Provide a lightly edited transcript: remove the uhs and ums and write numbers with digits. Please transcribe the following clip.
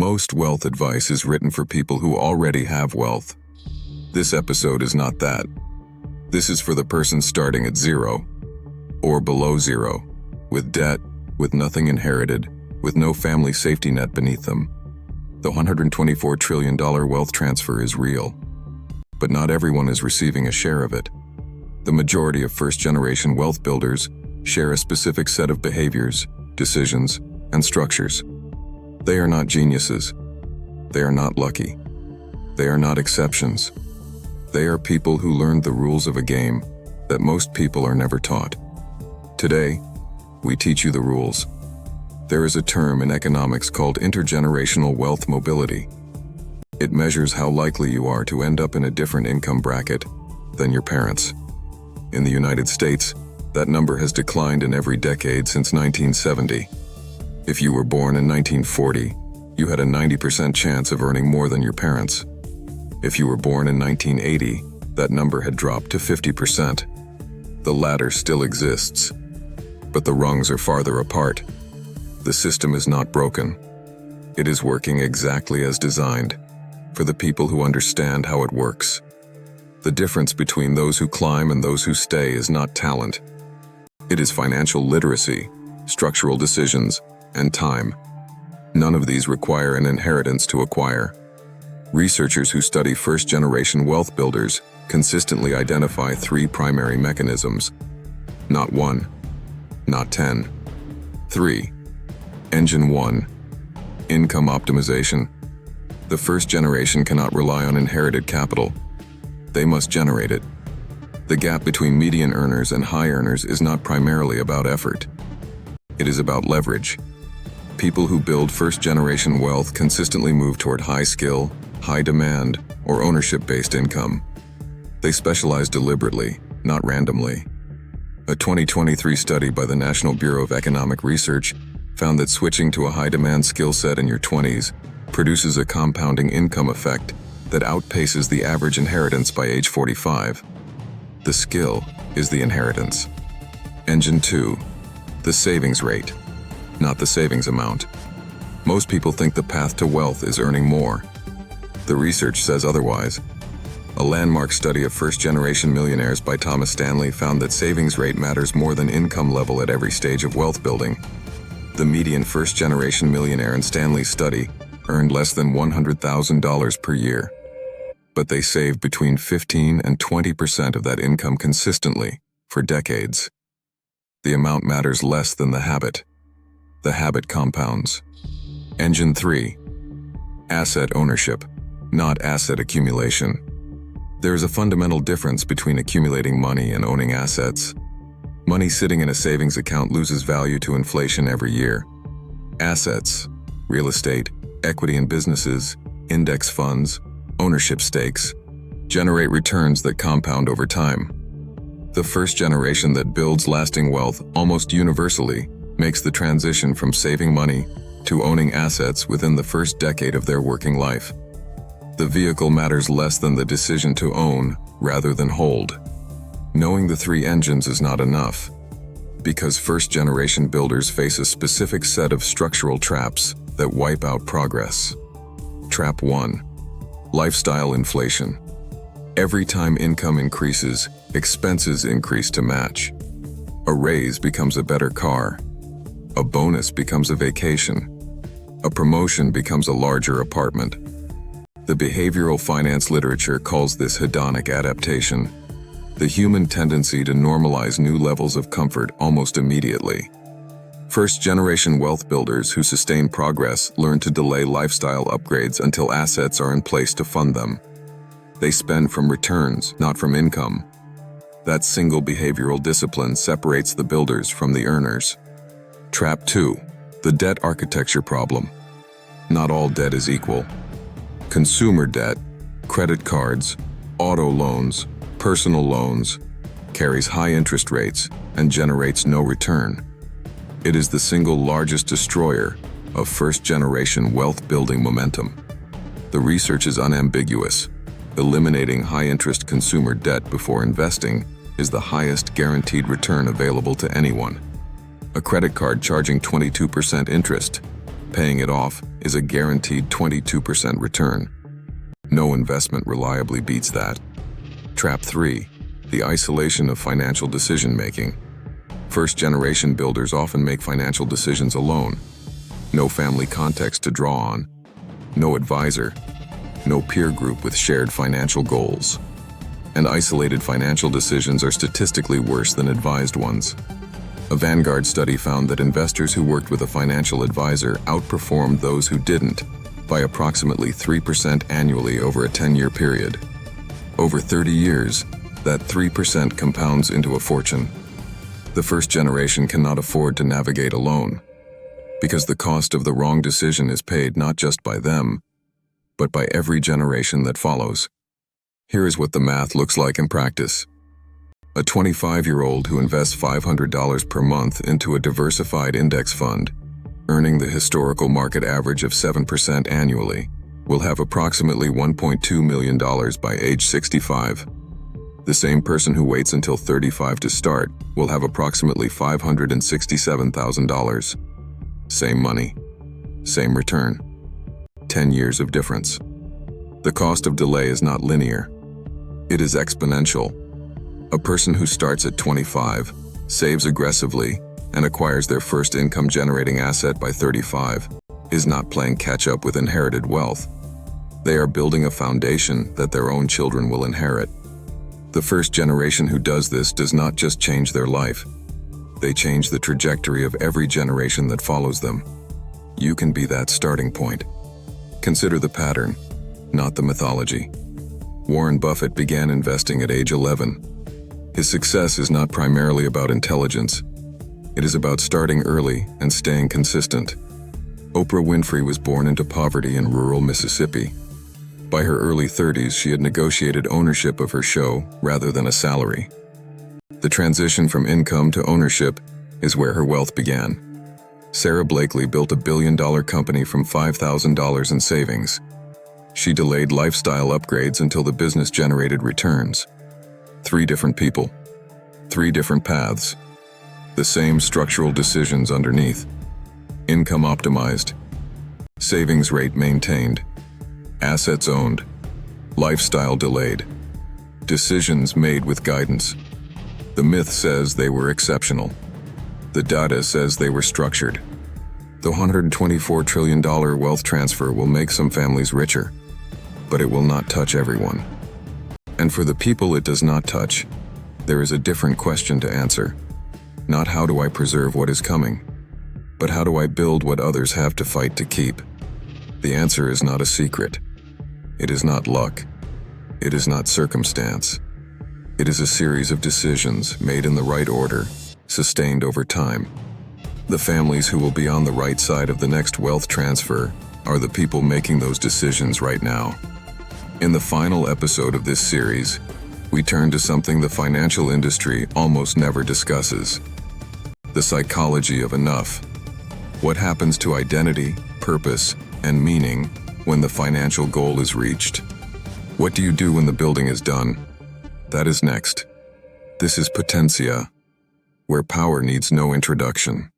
Most wealth advice is written for people who already have wealth. This episode is not that. This is for the person starting at zero, or below zero, with debt, with nothing inherited, with no family safety net beneath them. The $124 trillion wealth transfer is real, but not everyone is receiving a share of it. The majority of first-generation wealth builders share a specific set of behaviors, decisions, and structures. They are not geniuses. They are not lucky. They are not exceptions. They are people who learned the rules of a game that most people are never taught. Today, we teach you the rules. There is a term in economics called intergenerational wealth mobility. It measures how likely you are to end up in a different income bracket than your parents. In the United States, that number has declined in every decade since 1970. If you were born in 1940, you had a 90% chance of earning more than your parents. If you were born in 1980, that number had dropped to 50%. The ladder still exists, but the rungs are farther apart. The system is not broken. It is working exactly as designed, for the people who understand how it works. The difference between those who climb and those who stay is not talent. It is financial literacy, structural decisions, and time. None of these require an inheritance to acquire. Researchers who study first-generation wealth builders consistently identify three primary mechanisms. Not one, not 10. 3. Engine 1. Income optimization. The first generation cannot rely on inherited capital. They must generate it. The gap between median earners and high earners is not primarily about effort. It is about leverage. People who build first-generation wealth consistently move toward high skill, high demand, or ownership-based income. They specialize deliberately, not randomly. A 2023 study by the National Bureau of Economic Research found that switching to a high-demand skill set in your 20s produces a compounding income effect that outpaces the average inheritance by age 45. The skill is the inheritance. Engine 2. The savings rate, not the savings amount. Most people think the path to wealth is earning more. The research says otherwise. A landmark study of first-generation millionaires by Thomas Stanley found that savings rate matters more than income level at every stage of wealth building. The median first-generation millionaire in Stanley's study earned less than $100,000 per year, but they saved between 15 and 20% of that income consistently for decades. The amount matters less than the habit. The habit compounds. Engine 3. Asset ownership, not asset accumulation. There is a fundamental difference between accumulating money and owning assets. Money sitting in a savings account loses value to inflation every year. Assets, real estate, equity in businesses, index funds, ownership stakes, generate returns that compound over time. The first generation that builds lasting wealth almost universally makes the transition from saving money to owning assets within the first decade of their working life. The vehicle matters less than the decision to own rather than hold. Knowing the three engines is not enough, because first-generation builders face a specific set of structural traps that wipe out progress. Trap 1. Lifestyle inflation. Every time income increases, expenses increase to match. A raise becomes a better car. A bonus becomes a vacation. A promotion becomes a larger apartment. The behavioral finance literature calls this hedonic adaptation, the human tendency to normalize new levels of comfort almost immediately. First-generation wealth builders who sustain progress learn to delay lifestyle upgrades until assets are in place to fund them. They spend from returns, not from income. That single behavioral discipline separates the builders from the earners. Trap 2. The debt architecture problem. Not all debt is equal. Consumer debt, credit cards, auto loans, personal loans, carries high interest rates and generates no return. It is the single largest destroyer of first-generation wealth-building momentum. The research is unambiguous. Eliminating high-interest consumer debt before investing is the highest guaranteed return available to anyone. A credit card charging 22% interest Paying it off is a guaranteed 22% return. No investment reliably beats that. Trap 3. The isolation of financial decision-making. First-generation builders often make financial decisions alone. No family context to draw on. No advisor. No peer group with shared financial goals. And isolated financial decisions are statistically worse than advised ones. A Vanguard study found that investors who worked with a financial advisor outperformed those who didn't by approximately 3% annually over a 10-year period. Over 30 years, that 3% compounds into a fortune. The first generation cannot afford to navigate alone, because the cost of the wrong decision is paid not just by them, but by every generation that follows. Here is what the math looks like in practice. A 25-year-old who invests $500 per month into a diversified index fund, earning the historical market average of 7% annually, will have approximately $1.2 million by age 65. The same person who waits until 35 to start will have approximately $567,000. Same money, same return. 10 years of difference. The cost of delay is not linear. It is exponential. A person who starts at 25, saves aggressively, and acquires their first income-generating asset by 35 is not playing catch-up with inherited wealth. They are building a foundation that their own children will inherit. The first generation who does this does not just change their life. They change the trajectory of every generation that follows them. You can be that starting point. Consider the pattern, not the mythology. Warren Buffett began investing at age 11. His success is not primarily about intelligence. It is about starting early and staying consistent. Oprah Winfrey was born into poverty in rural Mississippi. By her early 30s, she had negotiated ownership of her show rather than a salary. The transition from income to ownership is where her wealth began. Sarah Blakely built a billion-dollar company from $5,000 in savings. She delayed lifestyle upgrades until the business generated returns. 3 different people, 3 different paths, the same structural decisions underneath. Income optimized, savings rate maintained, assets owned, lifestyle delayed, decisions made with guidance. The myth says they were exceptional. The data says they were structured. The $124 trillion wealth transfer will make some families richer, but it will not touch everyone. And for the people it does not touch, there is a different question to answer. Not how do I preserve what is coming, but how do I build what others have to fight to keep? The answer is not a secret. It is not luck. It is not circumstance. It is a series of decisions made in the right order, sustained over time. The families who will be on the right side of the next wealth transfer are the people making those decisions right now. In the final episode of this series, we turn to something the financial industry almost never discusses: the psychology of enough. What happens to identity, purpose, and meaning when the financial goal is reached? What do you do when the building is done? That is next. This is Potencia, where power needs no introduction.